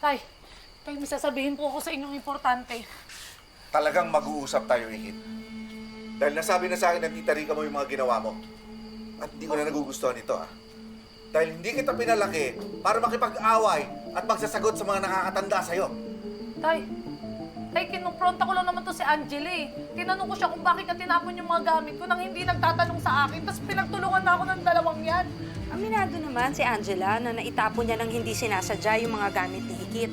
Tay, may sasabihin po ako sa inyong importante. Talagang mag-uusap tayo, Ikit. Dahil nasabi na sa akin ng tita Rica mo yung mga ginawa mo. At hindi ko na nagugustuhan ito, ah. Dahil hindi kita pinalaki para makipag-away at magsasagot sa mga nakakatanda sa'yo. Tay, kinumpronta ko lang naman to si Angela eh. Tinanong ko siya kung bakit niya tinapon yung mga gamit ko nang hindi nagtatanong sa akin, tapos pinagtulungan na ako ng dalawang yan. Aminado naman si Angela na naitapon niya nang hindi sinasadya yung mga gamit ni Ikit.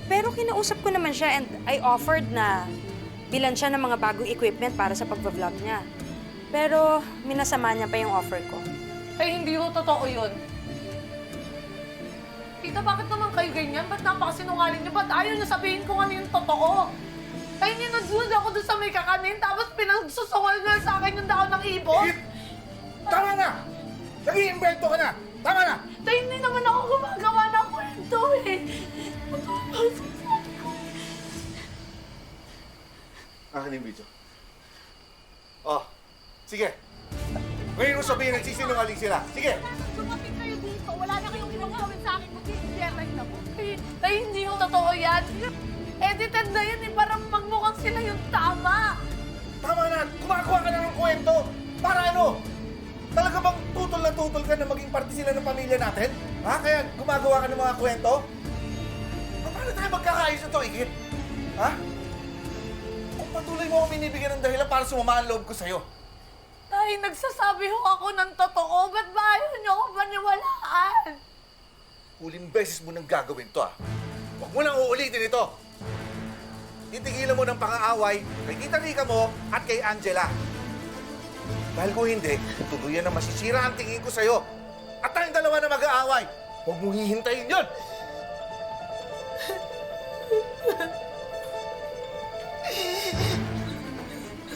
Pero kinausap ko naman siya and I offered na bilan siya ng mga bagong equipment para sa pagbablog niya. Pero minasama niya pa yung offer ko. Tay, hindi ho totoo yun. Tita, bakit naman kayo ganyan? Ba't napakasinungaling niyo? Ba't ayaw niyo sabihin kung ano yung totoo? Tay, ninudud ako doon sa may kakanin, tapos pinagsusungal na sa akin yung dahon ng ibon. Ikit! Tama na! Nag-iimbento ka na! Tama na! Tay, hindi naman ako gumagawa ng kwento eh. Akin yung video. Oh, sige. Ngayon mo sabihin nagsisinungaling sila. Sige! Lumapit kayo dito. Wala na kayong ibang gawin sa akin. Mag-i-impyernan na po. Tay, hindi yung totoo yan. Edited na yan eh. Parang magmukhang sila yung tama. Tama na! Kumakawa ka na ng kwento! Para ano? Talaga bang tutol na tutol ka na maging parte sila ng pamilya natin? Ha? Kaya gumagawa ka ng mga kwento? Paano tayo magkakaayos na to, Ikit? Ha? Kung patuloy mo ako binibigyan ng dahilan para sumama ang loob ko sa'yo. Tay, nagsasabi ho ako ng totoo. Ba't ba ayaw niyo ako paniwalaan? Huling beses mo nang gagawin to, ah. Huwag mo nang uulitin ito. Titigilan mo ng pang-aaway kay Tita Rica mo at kay Angela. Dahil kung hindi, tuluyan na masisira ang tingin ko sa'yo. At tayong dalawa na mag-aaway. Huwag mo hihintayin yun!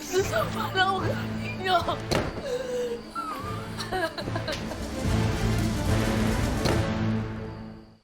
Sasama na ugali niyo.